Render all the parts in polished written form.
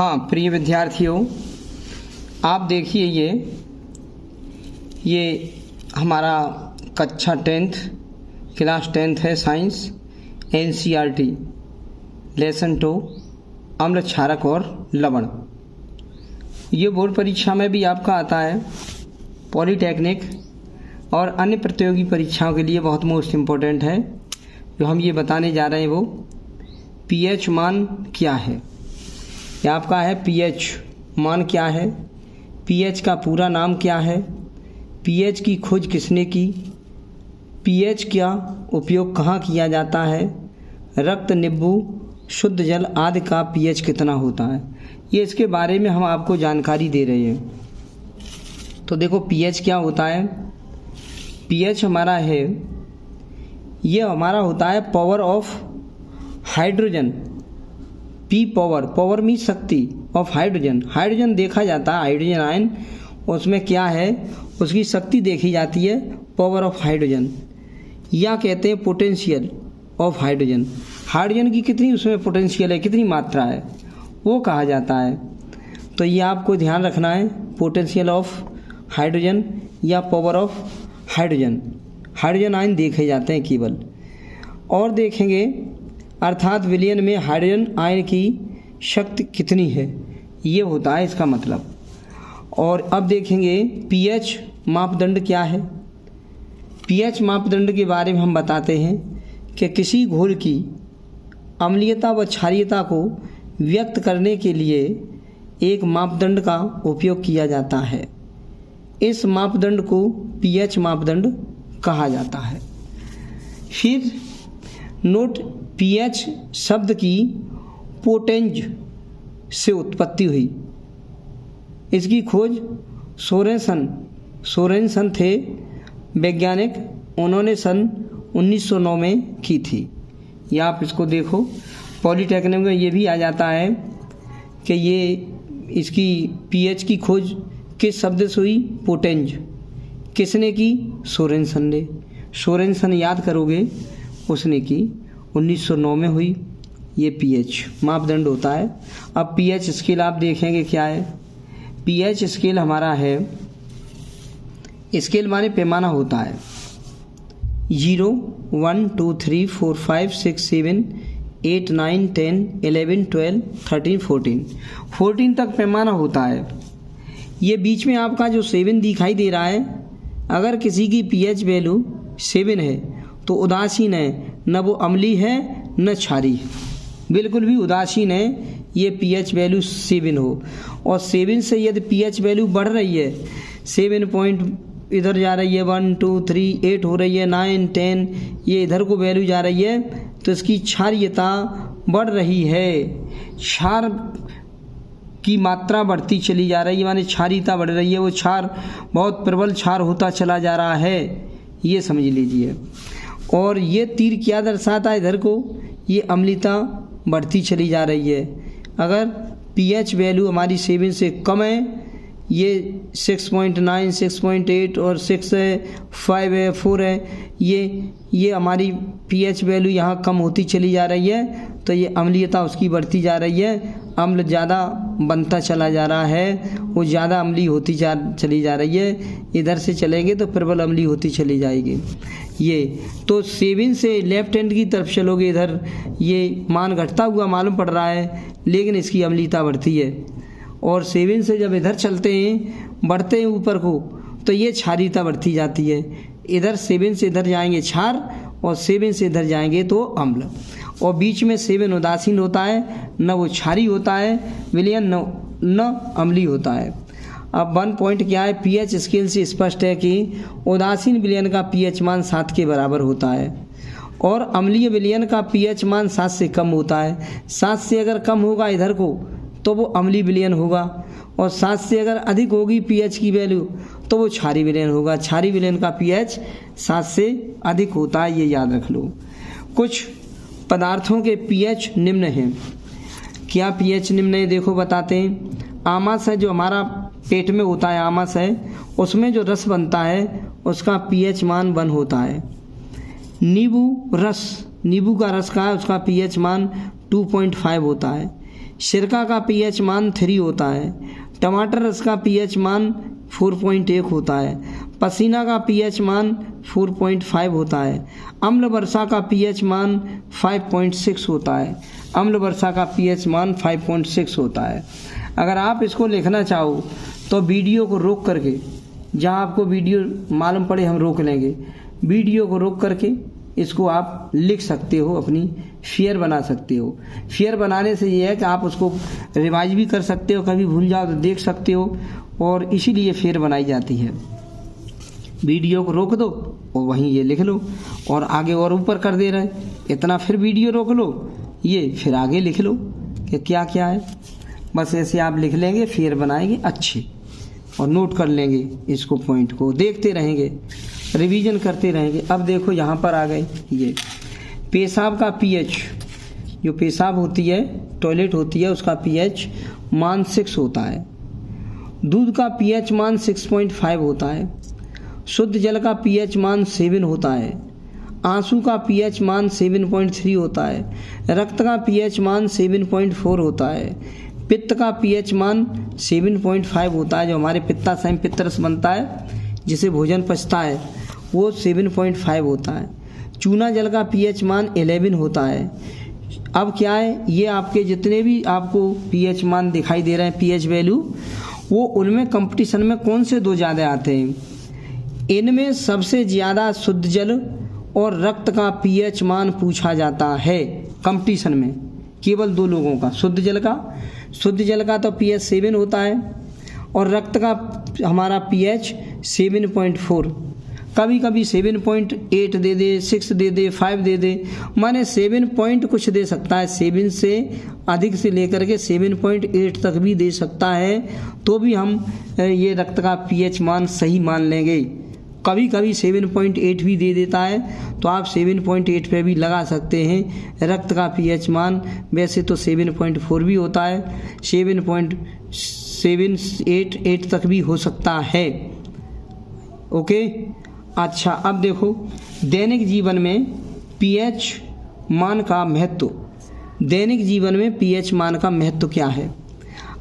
हाँ प्रिय विद्यार्थियों, आप देखिए ये हमारा कक्षा 10th क्लास 10th है साइंस NCERT लेसन 2 अम्ल क्षारक और लवण। ये बोर्ड परीक्षा में भी आपका आता है। पॉलीटेक्निक और अन्य प्रतियोगी परीक्षाओं के लिए बहुत मोस्ट इम्पोर्टेंट है। जो हम ये बताने जा रहे हैं वो pH मान क्या है। ये आपका है pH मान क्या है, pH का पूरा नाम क्या है, pH की खोज किसने की, pH का उपयोग कहाँ किया जाता है, रक्त, नींबू, शुद्ध जल आदि का pH कितना होता है, ये इसके बारे में हम आपको जानकारी दे रहे हैं। तो देखो pH क्या होता है। pH हमारा है, ये हमारा होता है power of hydrogen. P power means शक्ति ऑफ हाइड्रोजन। हाइड्रोजन देखा जाता है, हाइड्रोजन आयन, उसमें क्या है, उसकी शक्ति देखी जाती है पावर ऑफ हाइड्रोजन, या कहते हैं पोटेंशियल ऑफ हाइड्रोजन। हाइड्रोजन की कितनी उसमें पोटेंशियल है, कितनी मात्रा है, वो कहा जाता है। तो ये आपको ध्यान रखना है, पोटेंशियल ऑफ हाइड्रोजन या power of hydrogen. Hydrogen ion देखे जाते हैं केवल। और देखेंगे अर्थात विलयन में हाइड्रोजन आयन की शक्ति कितनी है, ये होता है इसका मतलब। और अब देखेंगे pH मापदंड क्या है। pH मापदंड के बारे में हम बताते हैं कि किसी घोल की अम्लीयता व क्षारीयता को व्यक्त करने के लिए एक मापदंड का उपयोग किया जाता है। इस मापदंड को pH मापदंड कहा जाता है। फिर नोट, pH शब्द की पोटेंज से उत्पत्ति हुई। इसकी खोज सोरेनसन थे वैज्ञानिक, उन्होंने सन 1909 में की थी। या आप इसको देखो, पॉलीटेक्निक में ये भी आ जाता है कि ये इसकी pH की खोज किस शब्द से हुई, पोटेंज। किसने की, सोरेनसन ने। सोरेनसन याद करोगे, उसने की 1909 में हुई। ये pH मापदंड होता है। अब pH स्केल आप देखेंगे क्या है। pH स्केल हमारा है, स्केल माने पैमाना होता है। 0, 1, 2, 3, 4, 5, 6, 7, 8, 9, 10, 11, 12, 13, 14 तक पैमाना होता है। ये बीच में आपका जो 7 दिखाई दे रहा है, अगर किसी की pH वैल्यू 7 है तो उदासीन है, न वो अम्ली है न क्षारी, बिल्कुल भी उदासीन है। ये pH वैल्यू 7 हो, और 7 से यदि pH वैल्यू बढ़ रही है, 7 पॉइंट इधर जा रही है, 1, 2, 3, 8 हो रही है, 9, 10 ये इधर को वैल्यू जा रही है, तो इसकी क्षारीयता बढ़ रही है। क्षार की मात्रा बढ़ती चली जा रही है, माने क्षारीयता बढ़ रही है, वो क्षार बहुत प्रबल क्षार होता चला जा रहा है, ये समझ लीजिए। और ये तीर क्या दर्शाता है इधर को, ये अम्लीता बढ़ती चली जा रही है। अगर pH वैल्यू हमारी 7 से कम है, ये 6.9, 6.8 और 6 है, 5 है, 4 है, ये हमारी pH वैल्यू यहाँ कम होती चली जा रही है, तो ये अम्लीयता उसकी बढ़ती जा रही है। अम्ल ज़्यादा बनता चला जा रहा है, वो ज़्यादा अम्ली होती चली जा रही है। इधर से चलेंगे तो प्रबल अम्ली होती चली जाएगी। ये तो 7 से लेफ्ट हैंड की तरफ चलोगे, इधर ये मान घटता हुआ मालूम पड़ रहा है, लेकिन इसकी अम्लीता बढ़ती है। और 7 से जब इधर चलते हैं, बढ़ते हैं ऊपर को, तो ये क्षारीयता बढ़ती जाती है। इधर 7 से इधर जाएंगे क्षार, और 7 से इधर जाएंगे तो अम्ल। और बीच में 7 उदासीन होता है, न वो क्षारी होता है विलयन, न अम्ली होता है। अब 1 पॉइंट क्या है, pH स्केल से स्पष्ट है कि उदासीन विलयन का pH मान 7 के बराबर होता है, और अम्लीय विलयन का pH मान 7 से कम होता है। 7 से अगर कम होगा इधर को तो वो अम्लीय विलयन होगा, और 7 से अगर अधिक होगी pH की वैल्यू तो वो क्षारी विलयन होगा। क्षारी विलयन का pH 7 से अधिक होता है, ये याद रख लो। कुछ पदार्थों के pH निम्न हैं। क्या pH निम्न है, देखो बताते हैं। आमाशय जो हमारा पेट में होता है, आमाशय, उसमें जो रस बनता है उसका pH मान 1 होता है। नींबू रस, नींबू का रस का है, उसका pH मान 2.5 होता है। सिरका का pH मान 3 होता है, टमाटर रस का pH मान 4.1 होता है, पसीना का pH मान 4.5 होता है, अम्ल वर्षा का pH मान 5.6 होता है, अम्ल वर्षा का pH मान 5.6 होता है। अगर आप इसको लिखना चाहो तो वीडियो को रोक करके, जहाँ आपको वीडियो मालूम पड़े हम रोक लेंगे, वीडियो को रोक करके इसको आप लिख सकते हो, अपनी फेयर बना सकते हो। फेयर बनाने से ये है कि आप उसको रिवाइज भी कर सकते हो, कभी भूल जाओ तो देख सकते हो, और इसीलिए फेयर बनाई जाती है। वीडियो को रोक दो और वहीं ये लिख लो, और आगे और ऊपर कर दे रहे इतना, फिर वीडियो रोक लो, ये फिर आगे लिख लो कि क्या क्या है। बस ऐसे आप लिख लेंगे, फेयर बनाएंगे अच्छे, और नोट कर लेंगे इसको, पॉइंट को देखते रहेंगे, रिवीजन करते रहेंगे। अब देखो यहाँ पर आ गए ये पेशाब का pH, जो पेशाब होती है, टॉयलेट होती है, उसका pH मान 6 होता है। दूध का pH मान 6.5 होता है। शुद्ध जल का pH मान 7 होता है। आंसू का pH मान 7.3 होता है। रक्त का pH मान 7.4 होता है। पित्त का pH मान 7.5 होता है, जो हमारे पित्ताशय में पित्तरस बनता है, जिसे भोजन पचता है, वो 7.5 होता है। चूना जल का pH मान 11 होता है। अब क्या है, ये आपके जितने भी आपको pH मान दिखाई दे रहे हैं, pH वैल्यू, वो उनमें कंपटीशन में कौन से दो ज़्यादा आते हैं? इनमें सबसे ज़्यादा शुद्ध जल और रक्त का pH मान पूछा जाता है कंपटीशन में, केवल दो लोगों का। शुद्ध जल का तो pH 7 होता है, और रक्त का हमारा pH 7.4, कभी कभी 7.8 दे दे, 6 दे दे, 5 दे दे, माने 7 पॉइंट कुछ दे सकता है, 7 से अधिक से लेकर के 7.8 तक भी दे सकता है, तो भी हम ये रक्त का pH मान सही मान लेंगे। कभी कभी 7.8 भी दे देता है, तो आप 7.8 पे भी लगा सकते हैं रक्त का pH मान। वैसे तो 7.4 भी होता है, 7.788 तक भी हो सकता है। ओके, अच्छा, अब देखो दैनिक जीवन में pH मान का महत्व। दैनिक जीवन में pH मान का महत्व क्या है?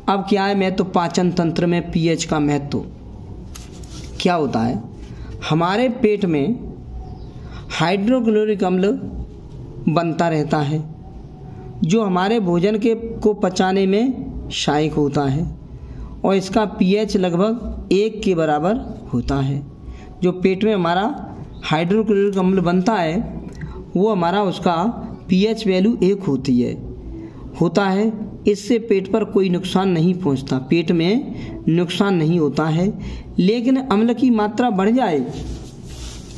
अब क्या है महत्व? पाचन तंत्र में pH का महत्व क्या होता है? हमारे पेट में हाइड्रोक्लोरिक अम्ल बनता रहता है, जो हमारे भोजन को पचाने में सहायक होता है, और इसका pH लगभग 1 के बराबर होता है। जो पेट में हमारा हाइड्रोक्लोरिक अम्ल बनता है, वो हमारा उसका pH वैल्यू 1 होता है। इससे पेट पर कोई नुकसान नहीं पहुंचता, पेट में नुकसान नहीं होता है। लेकिन अम्ल की मात्रा बढ़ जाए,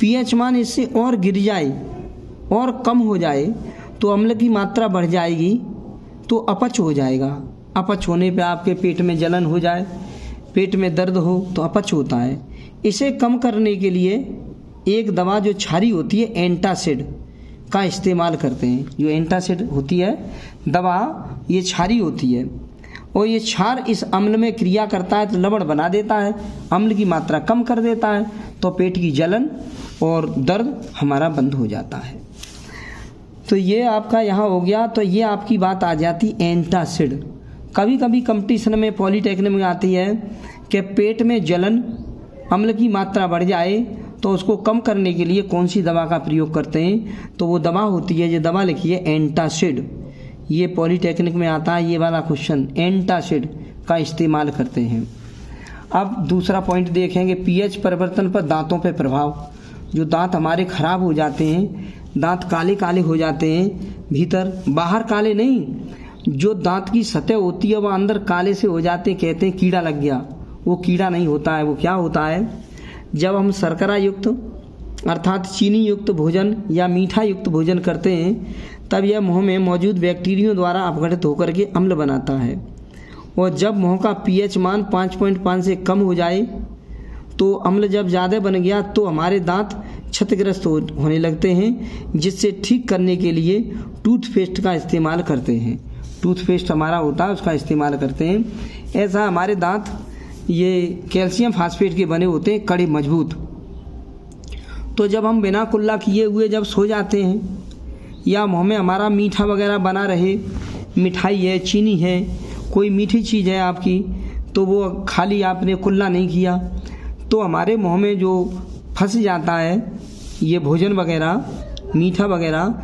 pH मान इससे और गिर जाए और कम हो जाए, तो अम्ल की मात्रा बढ़ जाएगी, तो अपच हो जाएगा। अपच होने पे आपके पेट में जलन हो जाए, पेट में दर्द हो, तो अपच होता है। इसे कम करने के लिए एक दवा जो क्षारी होती है, एंटासिड का इस्तेमाल करते हैं। जो एंटासिड होती है दवा, ये क्षारी होती है, और ये क्षार इस अम्ल में क्रिया करता है, तो लवण बना देता है, अम्ल की मात्रा कम कर देता है, तो पेट की जलन और दर्द हमारा बंद हो जाता है। तो ये आपका यहाँ हो गया। तो ये आपकी बात आ जाती एंटासिड। कभी कभी कंपटीशन में पॉलीटेक्निक में आती है कि पेट में जलन, अम्ल की मात्रा बढ़ जाए, तो उसको कम करने के लिए कौन सी दवा का प्रयोग करते हैं? तो वो दवा होती है, ये दवा लिखी है एंटासिड। ये पॉलीटेक्निक में आता है ये वाला क्वेश्चन, एंटासिड का इस्तेमाल करते हैं। अब दूसरा पॉइंट देखेंगे, pH परिवर्तन पर दांतों पर प्रभाव। जो दांत हमारे खराब हो जाते हैं, दांत काले काले हो जाते हैं, भीतर, बाहर काले नहीं, जो दांत की सतह होती है वह अंदर काले से हो जाते हैं, कहते हैं कीड़ा लग गया। वो कीड़ा नहीं होता है। वो क्या होता है, जब हम शर्करा युक्त अर्थात चीनी युक्त भोजन या मीठा युक्त भोजन करते हैं, तब यह मुंह में मौजूद बैक्टीरिया द्वारा अपघटित होकर के अम्ल बनाता है। और जब मुंह का pH मान 5.5 से कम हो जाए, तो अम्ल जब ज़्यादा बन गया, तो हमारे दांत क्षतिग्रस्त होने लगते हैं, जिससे ठीक करने के लिए टूथपेस्ट का इस्तेमाल करते हैं। टूथपेस्ट हमारा होता है, उसका इस्तेमाल करते हैं। ऐसा हमारे दांत ये कैल्शियम फास्फेट के बने होते हैं, कड़े मजबूत। तो जब हम बिना कुल्ला किए हुए जब सो जाते हैं, या मुँह में हमारा मीठा वगैरह बना रहे, मिठाई है, चीनी है, कोई मीठी चीज़ है आपकी, तो वो खाली आपने कुल्ला नहीं किया तो हमारे मुंह में जो फंस जाता है ये भोजन वगैरह, मीठा वगैरह,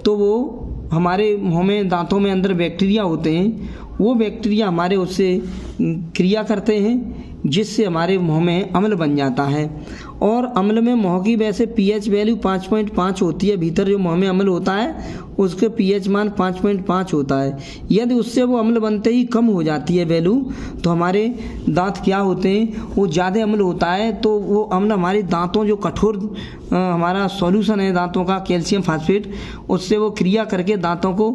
तो वो हमारे मुंह में, दांतों में अंदर बैक्टीरिया होते हैं, वो बैक्टीरिया हमारे उससे क्रिया करते हैं जिससे हमारे मुंह में अम्ल बन जाता है। और अम्ल में मुंह की वैसे पीएच वैल्यू 5.5 होती है। भीतर जो मुंह में अम्ल होता है उसके पीएच मान 5.5 होता है। यदि उससे वो अम्ल बनते ही कम हो जाती है वैल्यू, तो हमारे दांत क्या होते हैं, वो ज़्यादा अम्ल होता है तो वो अम्ल हमारे दांतों, जो कठोर हमारा सॉल्यूशन है दांतों का कैल्शियम फास्फेट, उससे वो क्रिया करके दांतों को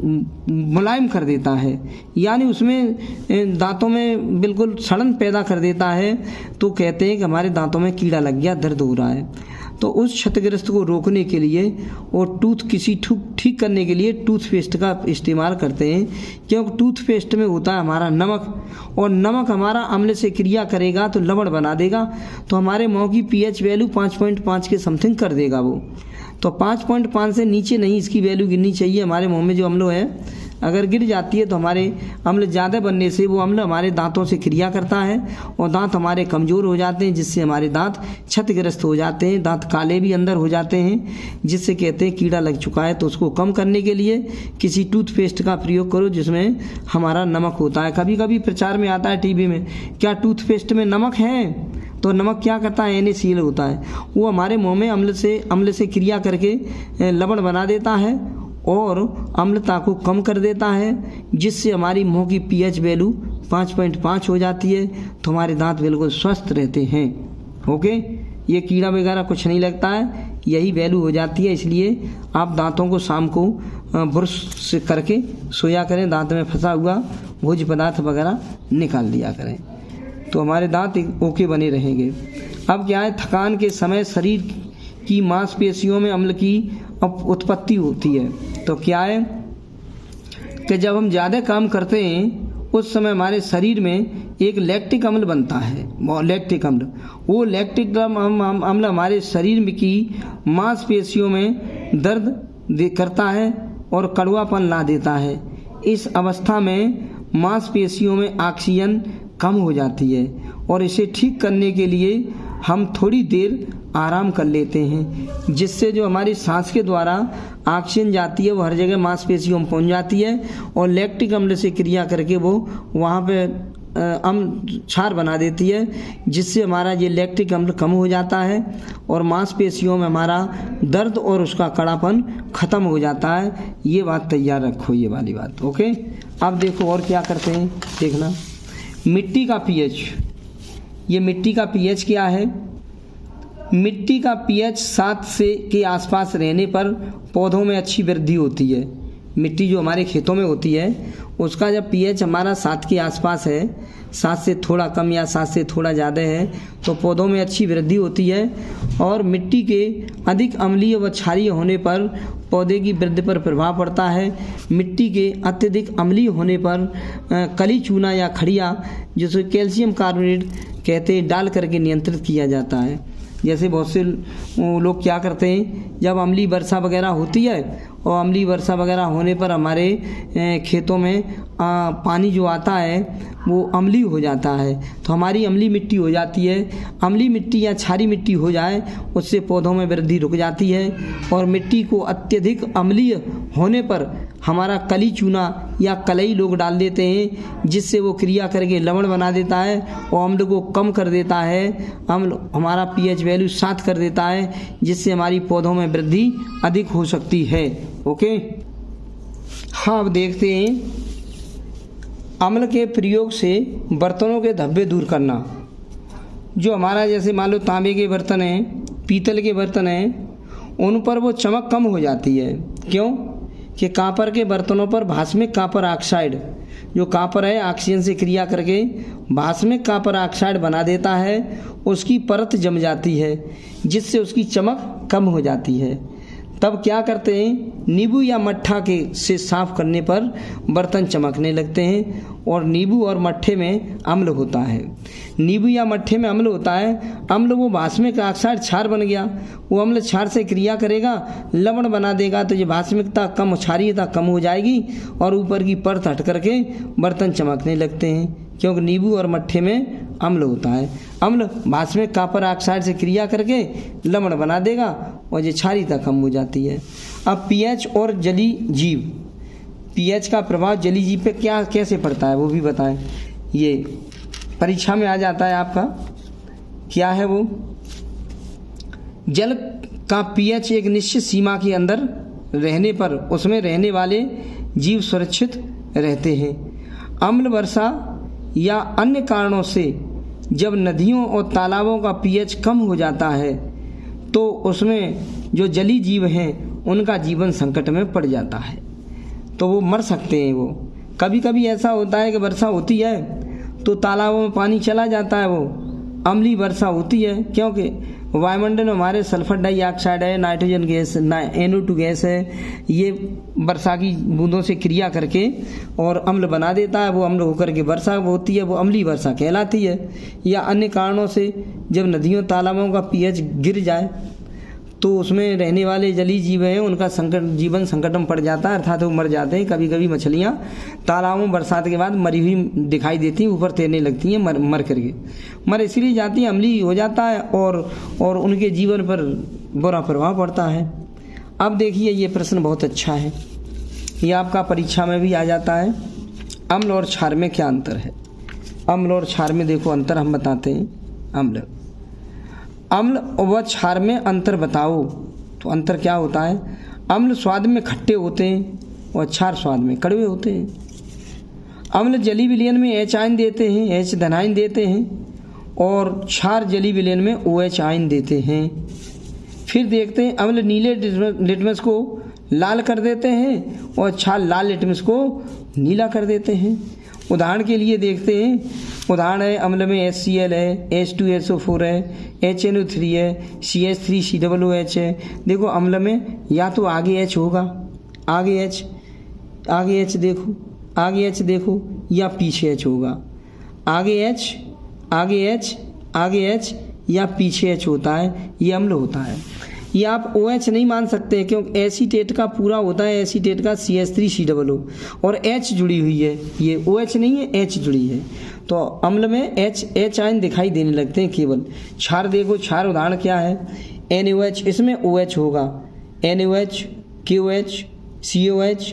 मुलायम कर देता है, यानी उसमें दांतों में बिल्कुल सड़न पैदा कर देता है। तो कहते हैं कि हमारे दांतों में कीड़ा लग गया, दर्द हो रहा है। तो उस क्षतिग्रस्त को रोकने के लिए और ठीक करने के लिए टूथपेस्ट का इस्तेमाल करते हैं, क्योंकि टूथपेस्ट में होता है हमारा नमक, और नमक हमारा अम्ल से क्रिया करेगा तो लवण बना देगा, तो हमारे मुंह की पीएच वैल्यू 5.5 के समथिंग कर देगा वो। तो 5.5 से नीचे नहीं इसकी वैल्यू गिरनी चाहिए। हमारे मुंह में जो अम्ल है अगर गिर जाती है तो हमारे अम्ल ज़्यादा बनने से वो अम्ल हमारे दांतों से क्रिया करता है और दांत हमारे कमज़ोर हो जाते हैं, जिससे हमारे दांत क्षतिग्रस्त हो जाते हैं, दांत काले भी अंदर हो जाते हैं, जिससे कहते हैं कीड़ा लग चुका है। तो उसको कम करने के लिए किसी टूथपेस्ट का प्रयोग करो जिसमें हमारा नमक होता है। कभी कभी प्रचार में आता है टीवी में, क्या टूथपेस्ट में नमक है? तो नमक क्या करता है, NaCl होता है, वो हमारे मुंह में अम्ल से क्रिया करके लवण बना देता है और अम्लता को कम कर देता है, जिससे हमारी मुंह की पीएच वैल्यू 5.5 हो जाती है। तो हमारे दांत बिल्कुल स्वस्थ रहते हैं। ओके, ये कीड़ा वगैरह कुछ नहीं लगता है, यही वैल्यू हो जाती है। इसलिए आप दांतों को शाम को ब्रश से करके सोया करें, दांत में फंसा हुआ भोज्य पदार्थ वगैरह निकाल दिया करें, तो हमारे दांत ओके बने रहेंगे। अब क्या है, थकान के समय शरीर की मांसपेशियों में अम्ल की उत्पत्ति होती है। तो क्या है कि जब हम ज़्यादा काम करते हैं उस समय हमारे शरीर में एक लैक्टिक अम्ल बनता है, लैक्टिक अम्ल। वो लैक्टिक अम्ल हमारे शरीर में की मांसपेशियों में दर्द करता है और कड़वापन ला देता है। इस अवस्था में मांसपेशियों में ऑक्सीजन कम हो जाती है और इसे ठीक करने के लिए हम थोड़ी देर आराम कर लेते हैं, जिससे जो हमारी सांस के द्वारा ऑक्सीजन जाती है वो हर जगह मांसपेशियों में पहुंच जाती है और लैक्टिक अम्ल से क्रिया करके वो वहाँ पे क्षार बना देती है, जिससे हमारा ये लैक्टिक अम्ल कम हो जाता है और मांसपेशियों में हमारा दर्द और उसका कड़ापन ख़त्म हो जाता है। ये बात तैयार रखो, ये वाली बात। ओके, अब देखो और क्या करते हैं, देखना। मिट्टी का पीएच, ये मिट्टी का पीएच क्या है? मिट्टी का पीएच 7 से के आसपास रहने पर पौधों में अच्छी वृद्धि होती है। मिट्टी जो हमारे खेतों में होती है उसका जब पीएच हमारा 7 के आसपास है, 7 से थोड़ा कम या 7 से थोड़ा ज़्यादा है, तो पौधों में अच्छी वृद्धि होती है। और मिट्टी के अधिक अम्लीय व क्षारीय होने पर पौधे की वृद्धि पर प्रभाव पड़ता है। मिट्टी के अत्यधिक अम्लीय होने पर कली चूना या खड़िया, जिसे कैल्शियम कार्बोनेट कहते हैं, डाल करके नियंत्रित किया जाता है। जैसे बहुत से लोग क्या करते हैं, जब अम्लीय वर्षा वगैरह होती है और अम्लीय वर्षा वगैरह होने पर हमारे खेतों में पानी जो आता है वो अम्लीय हो जाता है, तो हमारी अम्लीय मिट्टी हो जाती है। अम्लीय मिट्टी या क्षारीय मिट्टी हो जाए उससे पौधों में वृद्धि रुक जाती है। और मिट्टी को अत्यधिक अम्लीय होने पर हमारा कली चूना या कलई लोग डाल देते हैं, जिससे वो क्रिया करके लवण बना देता है और अम्ल को कम कर देता है। अम्ल हमारा पीएच वैल्यू 7 कर देता है, जिससे हमारी पौधों में वृद्धि अधिक हो सकती है। ओके, हाँ, अब देखते हैं अम्ल के प्रयोग से बर्तनों के धब्बे दूर करना। जो हमारा जैसे मान लो तांबे के बर्तन हैं, पीतल के बर्तन हैं, उन पर वो चमक कम हो जाती है। क्यों? कि कांपर के बर्तनों पर भास्मिक कांपर ऑक्साइड, जो कांपर है ऑक्सीजन से क्रिया करके भास्मिक कांपर ऑक्साइड बना देता है, उसकी परत जम जाती है, जिससे उसकी चमक कम हो जाती है। तब क्या करते हैं, नींबू या मट्ठा के से साफ करने पर बर्तन चमकने लगते हैं। और नींबू और मट्ठे में अम्ल होता है। नींबू या मट्ठे में अम्ल होता है। अम्ल वो भास्मिक ऑक्साइड क्षार बन गया, वो अम्ल क्षार से क्रिया करेगा, लवण बना देगा, तो ये भास्मिकता कम, क्षारीयता कम हो जाएगी और ऊपर की परत हट करके बर्तन चमकने लगते हैं, क्योंकि नींबू और मट्ठे में अम्ल होता है। अम्ल भास्मिक कॉपर ऑक्साइड से क्रिया करके लवण बना देगा और ये क्षारीयता कम हो जाती है। अब पीएच और जली जीव, पीएच का प्रभाव जली जीव पे क्या कैसे पड़ता है वो भी बताएं। ये परीक्षा में आ जाता है आपका, क्या है वो, जल का पीएच एक निश्चित सीमा के अंदर रहने पर उसमें रहने वाले जीव सुरक्षित रहते हैं। अम्ल वर्षा या अन्य कारणों से जब नदियों और तालाबों का पीएच कम हो जाता है तो उसमें जो जली जीव हैं उनका जीवन संकट में पड़ जाता है, तो वो मर सकते हैं। वो कभी कभी ऐसा होता है कि वर्षा होती है तो तालाबों में पानी चला जाता है, वो अम्लीय वर्षा होती है, क्योंकि वायुमंडल में हमारे सल्फर डाइऑक्साइड है, नाइट्रोजन गैस, NO2 गैस है, ये वर्षा की बूंदों से क्रिया करके और अम्ल बना देता है। वो अम्ल होकर के वर्षा होती है, वो अम्लीय वर्षा कहलाती है। या अन्य कारणों से जब नदियों तालाबों का पीएच गिर जाए तो उसमें रहने वाले जलीय जीव हैं उनका संकट, जीवन संकट में पड़ जाता है, अर्थात वो मर जाते हैं। कभी कभी मछलियाँ तालाबों में बरसात के बाद मरी हुई दिखाई देती हैं, ऊपर तैरने लगती हैं, मर करके मर इसलिए जाती हैं, अम्लीय हो जाता है और उनके जीवन पर बुरा प्रभाव पड़ता है। अब देखिए ये प्रश्न बहुत अच्छा है, ये आपका परीक्षा में भी आ जाता है। अम्ल और क्षार में क्या अंतर है? अम्ल और क्षार में देखो अंतर हम बताते हैं। अम्ल व क्षार में अंतर बताओ, तो अंतर क्या होता है? अम्ल स्वाद में खट्टे होते हैं और क्षार स्वाद में कड़वे होते हैं। अम्ल जलीय विलयन में H आयन देते हैं, H धनायन देते हैं, और क्षार जलीय विलयन में OH आयन देते हैं। फिर देखते हैं अम्ल नीले लिटमस को लाल कर देते हैं और क्षार लाल लिटमस को नीला कर देते हैं। उदाहरण के लिए देखते हैं, उदाहरण है अम्ल में HCl है, H2SO4 है, HNO3 है, CH3COOH है। देखो अम्ल में या तो आगे H होगा, आगे H देखो, आगे H देखो, या पीछे H होगा। आगे H या पीछे H होता है, ये अम्ल होता है। ये आप OH नहीं मान सकते क्योंकि एसीटेट का पूरा होता है, एसीटेट का CH3COO और H जुड़ी हुई है, ये OH नहीं है, H जुड़ी है। तो अम्ल में H आयन दिखाई देने लगते हैं केवल। क्षार देखो, क्षार उदाहरण क्या है? NaOH, इसमें OH होगा, NaOH, KOH, COH,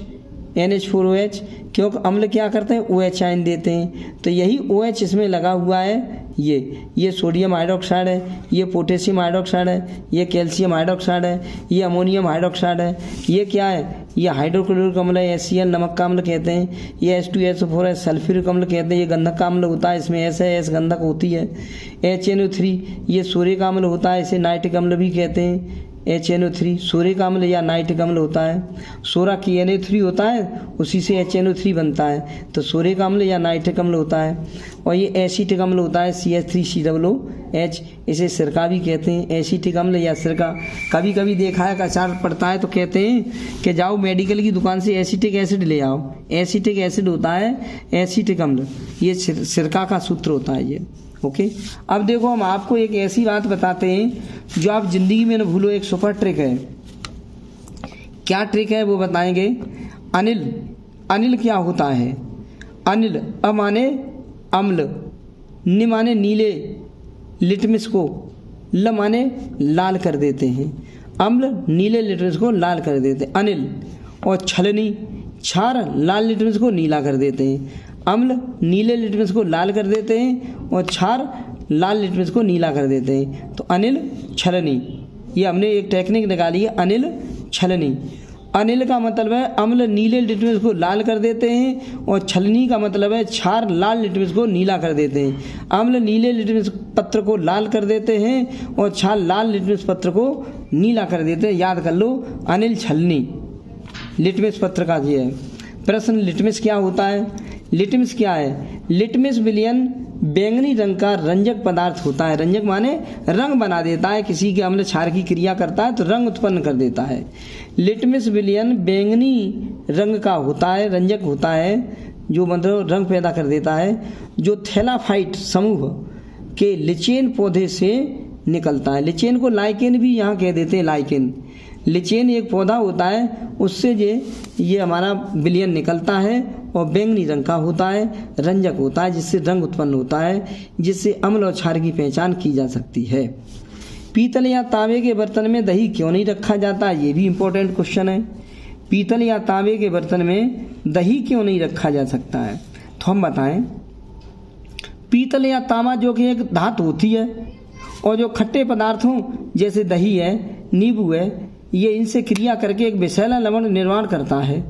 NH4OH, क्योंकि अम्ल क्या करते हैं? OH आयन देते हैं। तो यही OH इसमें लगा हुआ है। ये सोडियम हाइड्रोक्साइड है, ये पोटेशियम हाइड्रोक्साइड है, ये कैल्शियम हाइड्रोक्साइड है, ये अमोनियम हाइड्रोक्साइड है। ये क्या है? ये हाइड्रोक्लोरिक अम्ल है, HCl नमक का अम्ल कहते हैं। ये H2SO4 है, सल्फ्यूरिक अम्ल कहते हैं, ये गंधक का अम्ल होता है, इसमें S है, S गंधक होती है। HNO3 ये सोरिक अम्ल होता है, इसे नाइट्रिक अम्ल भी कहते हैं। HNO3 सोरिक अम्ल या नाइट्रिक अम्ल होता है। सोरा की Na3 होता है, उसी से HNO3 बनता है, तो सोरिक अम्ल या नाइट्रिक अम्ल होता है। और ये एसिटिक अम्ल होता है, CH3COOH, इसे सिरका भी कहते हैं। एसिटिक अम्ल या सिरका, कभी कभी देखा है कि अचार पड़ता है तो कहते हैं कि जाओ मेडिकल की दुकान से एसिटिक एसिड ले आओ। एसिटिक एसिड होता है एसिटिक अम्ल, ये सिरका का सूत्र होता है ये। ओके, अब देखो हम आपको एक ऐसी बात बताते हैं जो आप जिंदगी में न भूलो, एक सुपर ट्रिक है। क्या ट्रिक है वो बताएंगे। अनिल क्या होता है? अनिल अ माने अम्ल, नि माने नीले, लिटमस को ल माने लाल कर देते हैं। अम्ल नीले लिटमस को लाल कर देते हैं, अनिल। और छलनी, क्षार लाल लिटमस को नीला कर देते हैं। अम्ल नीले लिटमस को लाल कर देते हैं और क्षार लाल लिटमस को नीला कर देते हैं। तो अनिल छलनी, ये हमने एक टेक्निक निकाली है, अनिल छलनी। अनिल का मतलब है अम्ल नीले लिटमस को लाल कर देते हैं और छलनी का मतलब है क्षार लाल लिटमस को नीला कर देते हैं। अम्ल नीले लिटमस पत्र को लाल कर देते हैं और क्षार लाल लिटमस पत्र को नीला कर देते हैं। याद कर लो, अनिल छलनी लिटमस पत्र का ये है प्रश्न। लिटमस क्या होता है? लिटमस क्या है? लिटमस विलयन बैंगनी रंग का रंजक पदार्थ होता है। रंजक माने रंग बना देता है, किसी के अम्ल क्षार की क्रिया करता है तो रंग उत्पन्न कर देता है। लिटमस विलयन बैंगनी रंग का होता है, रंजक होता है, जो मतलब रंग पैदा कर देता है, जो थैलाफाइट समूह के लिचेन पौधे से निकलता है। लिचेन को लाइकेन भी यहाँ कह देते हैं, लाइकेन। लिचेन एक पौधा होता है, उससे ये हमारा विलयन निकलता है और बैंगनी रंग का होता है, रंजक होता है, जिससे रंग उत्पन्न होता है, जिससे अम्ल और क्षार की पहचान की जा सकती है। पीतल या तांबे के बर्तन में दही क्यों नहीं रखा जाता, ये भी इम्पोर्टेंट क्वेश्चन है। पीतल या तांबे के बर्तन में दही क्यों नहीं रखा जा सकता है, तो हम बताएं। पीतल या तांबा जो कि एक धातु होती है, और जो खट्टे पदार्थों जैसे दही है, नींबू है, ये इनसे क्रिया करके एक विषैला लवण निर्माण करता है,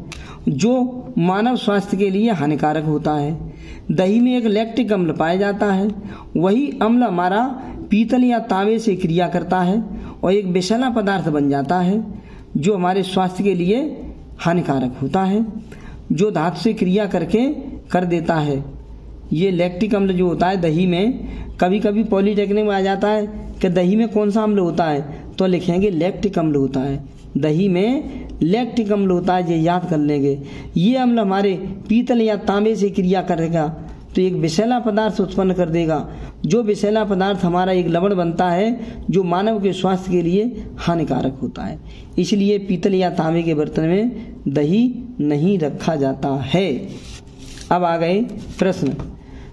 जो मानव स्वास्थ्य के लिए हानिकारक होता है। दही में एक लैक्टिक अम्ल पाया जाता है, वही अम्ल हमारा पीतल या तांबे से क्रिया करता है और एक विषैला पदार्थ बन जाता है, जो हमारे स्वास्थ्य के लिए हानिकारक होता है, जो धातु से क्रिया करके कर देता है। ये लैक्टिक अम्ल जो होता है दही में, कभी कभी पॉलीटेक्निक में आ जाता है कि दही में कौन सा अम्ल होता है, तो लिखेंगे लैक्टिक अम्ल होता है। दही में लैक्टिक अम्ल होता है, ये याद कर लेंगे। ये अम्ल हमारे पीतल या तांबे से क्रिया करेगा तो एक विषैला पदार्थ उत्पन्न कर देगा, जो विषैला पदार्थ हमारा एक लवण बनता है, जो मानव के स्वास्थ्य के लिए हानिकारक होता है। इसलिए पीतल या तांबे के बर्तन में दही नहीं रखा जाता है। अब आ गए प्रश्न।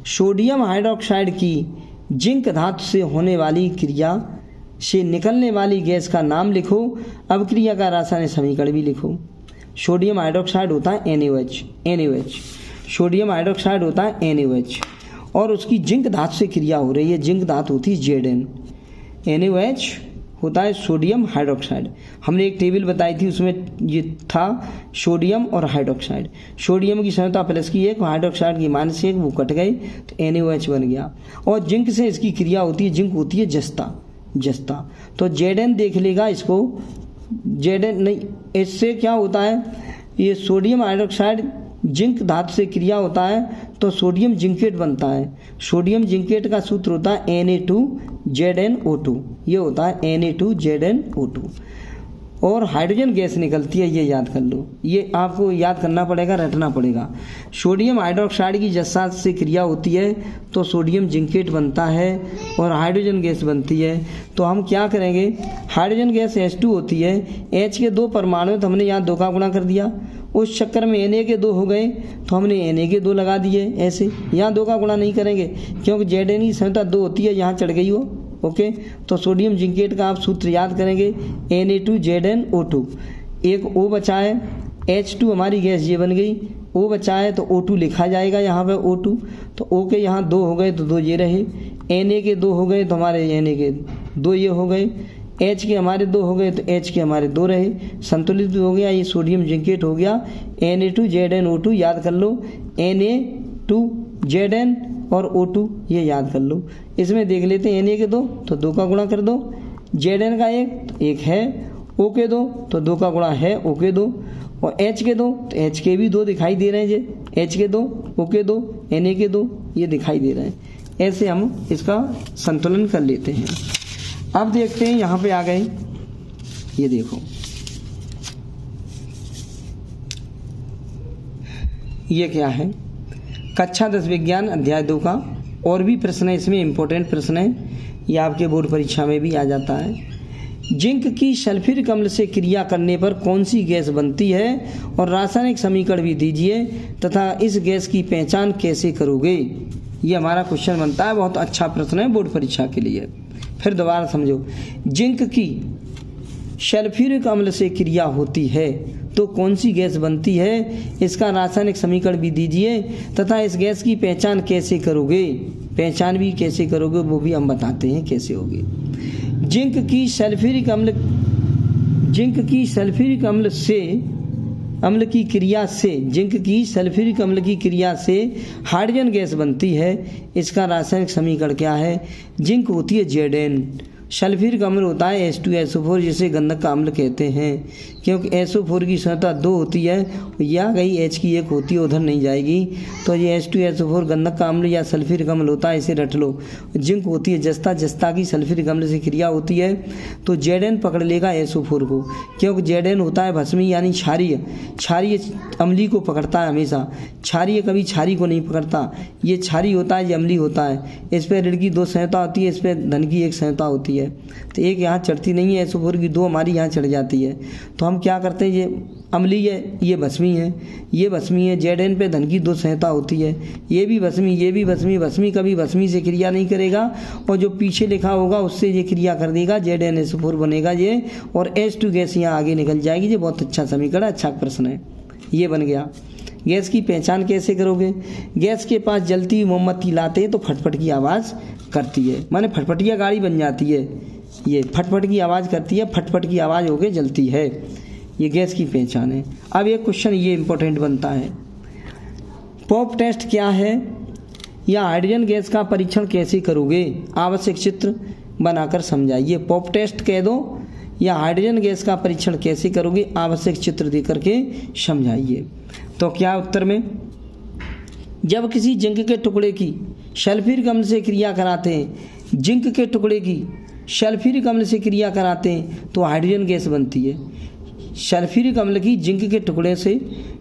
सोडियम हाइड्रोक्साइड की जिंक धातु से होने वाली क्रिया से निकलने वाली गैस का नाम लिखो। अब क्रिया का रासायनिक समीकरण भी लिखो। सोडियम हाइड्रोक्साइड होता है NaOH। सोडियम हाइड्रोक्साइड होता है NaOH, और उसकी जिंक धातु से क्रिया हो रही है। जिंक धातु होती है Zn। NaOH होता है सोडियम हाइड्रोक्साइड। हमने एक टेबल बताई थी, उसमें ये था सोडियम और हाइड्रोक्साइड। सोडियम की सांद्रता प्लस की 1, हाइड्रोक्साइड की -1, वो कट गए तो NaOH बन गया। और जिंक से इसकी क्रिया होती है, जिंक होती है जस्ता। तो Zn देख लेगा इसको। Zn नहीं, इससे क्या होता है, ये सोडियम हाइड्रोक्साइड जिंक धातु से क्रिया होता है तो सोडियम जिंकेट बनता है। सोडियम जिंकेट का सूत्र होता है Na2ZnO2। ये होता है Na2ZnO2। और हाइड्रोजन गैस निकलती है, ये याद कर लो। ये आपको याद करना पड़ेगा, रटना पड़ेगा। सोडियम हाइड्रोक्साइड की जस्ता से क्रिया होती है तो सोडियम जिंकेट बनता है और हाइड्रोजन गैस बनती है। तो हम क्या करेंगे, हाइड्रोजन गैस H2 होती है, H के 2 परमाणु, तो हमने यहाँ 2 का गुणा कर दिया। उस चक्कर में Na के 2 हो गए तो हमने Na के 2 लगा दिए। ऐसे यहाँ 2 का गुणा नहीं करेंगे, क्योंकि Zn की सांद्रता 2 होती है, यहाँ चढ़ गई वो। ओके, तो सोडियम जिंकेट का आप सूत्र याद करेंगे, Na2ZnO2। एक O बचा है, H2 हमारी गैस ये बन गई, O बचा है तो O2 लिखा जाएगा यहाँ पे O2। तो O के यहाँ 2 हो गए तो 2 ये रहे, Na के 2 हो गए तो हमारे Na के 2 ये हो गए, H के हमारे 2 हो गए तो H के हमारे 2 रहे, संतुलित हो गया। ये सोडियम जिंकेट हो गया Na2ZnO2। याद कर लो, Na2Zn और O2 ये याद कर लो। इसमें देख लेते हैं Na के 2 तो 2 का गुणा कर दो, Zn का 1 तो 1 है, O के 2 तो 2 का गुणा है O के 2, और H के 2 तो H के भी 2 दिखाई दे रहे हैं। H के 2, O के 2, Na के 2 ये दिखाई दे रहे हैं। ऐसे हम इसका संतुलन कर लेते हैं। अब देखते हैं, यहाँ पे आ गए, ये देखो, ये क्या है, कक्षा 10 विज्ञान अध्याय 2 का और भी प्रश्न है, इसमें इंपॉर्टेंट प्रश्न है, ये आपके बोर्ड परीक्षा में भी आ जाता है। जिंक की सल्फ्यूरिक अम्ल से क्रिया करने पर कौन सी गैस बनती है, और रासायनिक समीकरण भी दीजिए तथा इस गैस की पहचान कैसे करोगे। ये हमारा क्वेश्चन बनता है, बहुत अच्छा प्रश्न है बोर्ड परीक्षा के लिए। फिर दोबारा समझो, जिंक की सल्फ्यूरिक अम्ल से क्रिया होती है तो कौन सी गैस बनती है, इसका रासायनिक समीकरण भी दीजिए तथा इस गैस की पहचान कैसे करोगे। पहचान भी कैसे करोगे वो भी हम बताते हैं कैसे होगी। जिंक की सल्फ्यूरिक अम्ल की क्रिया से जिंक की सल्फ्यूरिक अम्ल की क्रिया से हाइड्रोजन गैस बनती है। इसका रासायनिक समीकरण क्या है, जिंक होती है Zn सल्फ्यूरिक अम्ल होता है H2SO4 जिसे गंधक का अम्ल कहते हैं, क्योंकि SO4 की सांद्रता 2 होती है, या गई H की 1 होती है, उधर नहीं जाएगी। तो ये H2SO4 गंधक का अम्ल या सल्फ्यूरिक अम्ल होता है, इसे रट लो। जिंक होती है जस्ता, जस्ता की सल्फ्यूरिक अम्ल से क्रिया होती है तो Zn पकड़ लेगा SO4 को, क्योंकि Zn होता है भस्मी यानी क्षारीय, क्षारीय अम्ली को पकड़ता है हमेशा, क्षारीय कभी क्षारी को नहीं पकड़ता। ये क्षारी होता है, ये अम्ली होता है। इस पर ऋण की 2 संहिता होती है, इस पर धन की 1 संहिता होती है। तो एक यहाँ चढ़ती नहीं है SO4 की, 2 हमारी यहाँ चढ़ जाती है। तो हम क्या करते हैं, ये अम्ली है, ये भस्मी है, ये भस्मी है। Zn पे धन की 2 संहिता होती है, ये भी भस्मी, ये भी भस्मी। भस्मी कभी भस्मी से क्रिया नहीं करेगा, और जो पीछे लिखा होगा उससे ये क्रिया कर देगा, ZnSO4 बनेगा ये, और H2 गैस यहाँ आगे निकल जाएगी। ये बहुत अच्छा समीकरण, अच्छा प्रश्न है, ये बन गया। गैस की पहचान कैसे करोगे? गैस के पास जलती हुई मोमबत्ती लाते हैं तो फटफट की आवाज़ करती है, माने फटफटिया गाड़ी बन जाती है, ये फटफट की आवाज़ करती है, फटफट की आवाज़ होके जलती है। ये गैस की पहचान है। अब एक क्वेश्चन ये इम्पोर्टेंट बनता है, पॉप टेस्ट क्या है, या हाइड्रोजन गैस का परीक्षण कैसे करोगे? आवश्यक चित्र बनाकर समझाइए। पॉप टेस्ट कह दो या हाइड्रोजन गैस का परीक्षण कैसे करोगे, आवश्यक चित्र दे करके समझाइए। तो क्या उत्तर में, जब किसी जिंक के टुकड़े की सल्फ्यूरिक अम्ल से क्रिया कराते हैं, जिंक के टुकड़े की सल्फ्यूरिक अम्ल से क्रिया कराते हैं तो हाइड्रोजन गैस बनती है। सल्फ्यूरिक अम्ल की जिंक के टुकड़े से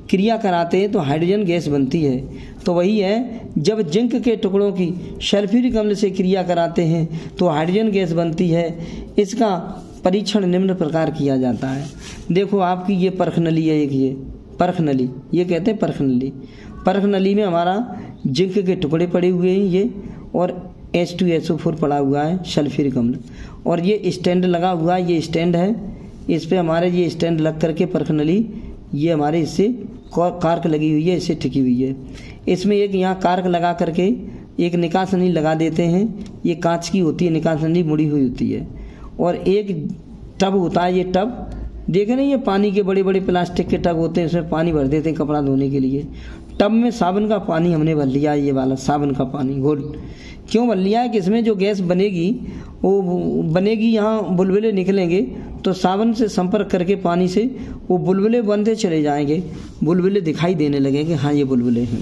क्रिया कराते हैं तो हाइड्रोजन गैस बनती है। तो वही है, जब जिंक के टुकड़ों की सल्फ्यूरिक अम्ल से क्रिया कराते हैं तो हाइड्रोजन गैस बनती है। इसका परीक्षण निम्न प्रकार किया जाता है। देखो आपकी ये परख नली है, एक ये परख नली, ये कहते हैं परख नली। परख नली में हमारा जिंक के टुकड़े पड़े हुए हैं ये, और H2SO4 पड़ा हुआ है सल्फ्यूरिक अम्ल, और ये स्टैंड लगा हुआ है, ये स्टैंड है, इस पे हमारे ये स्टैंड लग करके परख नली ये हमारे इससे कार्क लगी हुई है, इससे टिकी हुई है। इसमें एक यहाँ कार्क लगा करके एक निकास नली लगा देते हैं, ये कांच की होती है, निकास नली मुड़ी हुई होती है, और एक टब होता है, ये टब देखे नहीं, ये पानी के बड़े बड़े प्लास्टिक के टब होते हैं, उसमें पानी भर देते हैं कपड़ा धोने के लिए। टब में साबुन का पानी हमने भर लिया, ये वाला साबुन का पानी घोल क्यों भर लिया है कि इसमें जो गैस बनेगी वो बनेगी, यहाँ बुलबुले निकलेंगे तो साबुन से संपर्क करके पानी से वो बुलबुले बनते चले जाएंगे, बुलबुले दिखाई देने लगेंगे, हाँ ये बुलबुले हैं।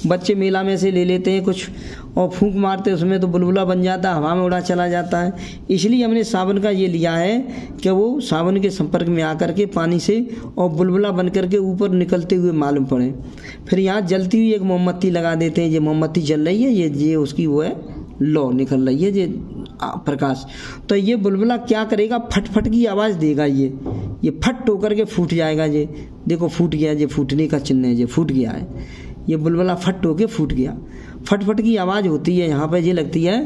बच्चे मेला में से ले लेते हैं कुछ और फूंक मारते हैं उसमें, तो बुलबुला बन जाता है, हवा में उड़ा चला जाता है। इसलिए हमने साबुन का ये लिया है कि वो साबुन के संपर्क में आकर के पानी से और बुलबुला बन करके ऊपर निकलते हुए मालूम पड़े। फिर यहाँ जलती हुई एक मोमबत्ती लगा देते हैं, ये मोमबत्ती जल रही है, ये उसकी वो है लौ निकल रही है, ये प्रकाश। तो ये बुलबुला क्या करेगा, फटफट की आवाज़ देगा, ये फट होकर के फूट जाएगा। ये देखो फूट गया, ये फूटने का चिन्ह है, ये फूट गया है, ये बुलबुला फट होके फूट गया। फटफट की आवाज़ होती है यहाँ पर, ये लगती है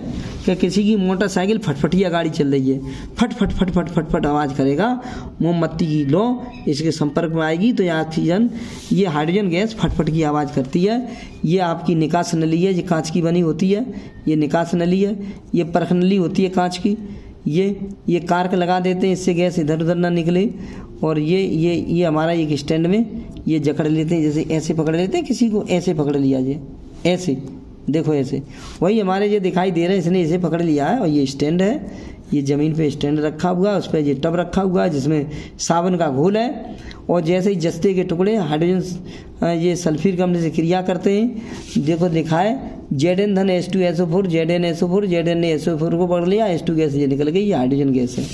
कि किसी की मोटरसाइकिल फटफटिया गाड़ी चल रही है, फट फट फट फट फट फट आवाज़ करेगा, मोमबत्ती की लो इसके संपर्क में आएगी तो ये ऑक्सीजन, ये हाइड्रोजन गैस फटफट की आवाज़ करती है। ये आपकी निकास नली है, ये कांच की बनी होती है, ये निकास नली है, ये परख नली होती है कांच की, ये कार्क लगा देते हैं इससे गैस इधर उधर ना निकले। और ये हमारा एक स्टैंड में ये जकड़ लेते हैं, जैसे ऐसे पकड़ लेते हैं किसी को, ऐसे पकड़ लिया, ये ऐसे देखो ऐसे, वही हमारे ये दिखाई दे रहे हैं, इसने इसे पकड़ लिया है। और ये स्टैंड है, ये ज़मीन पे स्टैंड रखा हुआ है, उस पर ये टब रखा हुआ है जिसमें साबुन का घोल है। और जैसे ही जस्ते के टुकड़े हाइड्रोजन ये सल्फ्यूरिक अम्ल से क्रिया करते हैं, देखो लिखा है Zn धन H2SO4, ZnSO4, Zn ने SO4 को पकड़ लिया, H2 गैस ये निकल गई, ये हाइड्रोजन गैस है।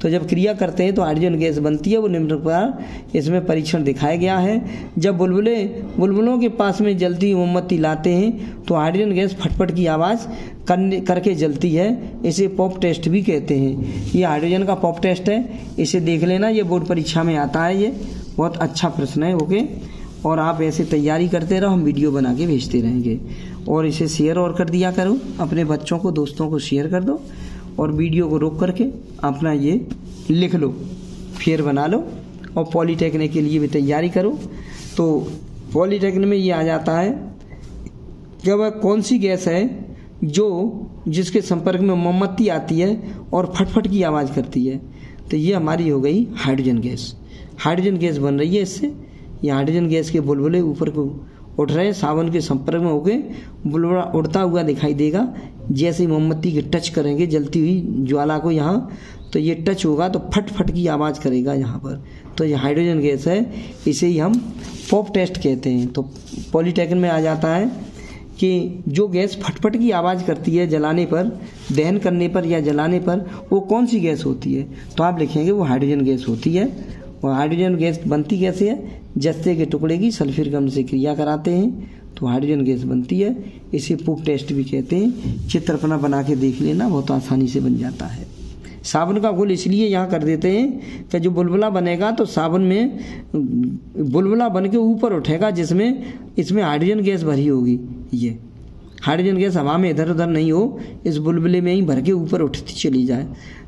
तो जब क्रिया करते हैं तो हाइड्रोजन गैस बनती है, वो निम्न प्रकार इसमें परीक्षण दिखाया गया है। जब बुलबुलों के पास में जलती हुई मोमबत्ती लाते हैं तो हाइड्रोजन गैस फटफट की आवाज़ करके जलती है, इसे पॉप टेस्ट भी कहते हैं। ये हाइड्रोजन का पॉप टेस्ट है, इसे देख लेना, ये बोर्ड परीक्षा में आता है, ये बहुत अच्छा प्रश्न है। ओके, और आप ऐसे तैयारी करते रहो, हम वीडियो बना के भेजते रहेंगे। और इसे शेयर और कर दिया करो, अपने बच्चों को दोस्तों को शेयर कर दो, और वीडियो को रोक करके अपना ये लिख लो, फेर बना लो। और पॉलीटेक्निक के लिए भी तैयारी करो। तो पॉलीटेक्निक में ये आ जाता है कि वह कौन सी गैस है जिसके संपर्क में मोमबत्ती आती है और फटफट की आवाज़ करती है। तो ये हमारी हो गई हाइड्रोजन गैस। हाइड्रोजन गैस बन रही है इससे, ये हाइड्रोजन गैस के बुलबुले ऊपर को उठ रहे हैं, साबुन के संपर्क में होकर बुलबुला उड़ता हुआ दिखाई देगा, जैसे ही मोमबत्ती के टच करेंगे जलती हुई ज्वाला को यहाँ, तो ये टच होगा तो फट फट की आवाज़ करेगा यहाँ पर। तो ये हाइड्रोजन गैस है, इसे ही हम पॉप टेस्ट कहते हैं। तो पॉलीटेक्निक में आ जाता है कि जो गैस फटफट की आवाज़ करती है जलाने पर, दहन करने पर या जलाने पर, वो कौन सी गैस होती है? तो आप लिखेंगे वो हाइड्रोजन गैस होती है। और हाइड्रोजन गैस बनती कैसे है? जस्ते के टुकड़े की सल्फ्यूरिक अम्ल से क्रिया कराते हैं तो हाइड्रोजन गैस बनती है। इसे पॉप टेस्ट भी कहते हैं। चित्र अपना बना के देख लेना, बहुत आसानी से बन जाता है। साबुन का घोल इसलिए यहाँ कर देते हैं कि जो बुलबुला बनेगा तो साबुन में बुलबुला बन के ऊपर उठेगा, जिसमें इसमें हाइड्रोजन गैस भरी होगी। ये हाइड्रोजन गैस हवा में इधर उधर नहीं हो, इस बुलबुले में ही भर के ऊपर उठती चली जाए।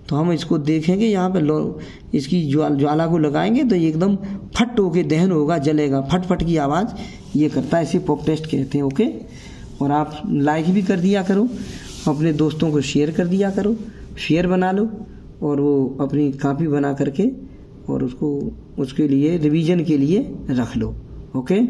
तो हम इसको देखेंगे यहाँ पे इसकी ज्वाला को लगाएंगे तो ये एकदम फट होके दहन होगा, जलेगा, फट फट की आवाज़ ये करता है। इसे पॉप टेस्ट कहते हैं। ओके, और आप लाइक भी कर दिया करो, अपने दोस्तों को शेयर कर दिया करो, शेयर बना लो और वो अपनी कॉपी बना करके और उसको उसके लिए रिवीजन के लिए रख लो। ओके।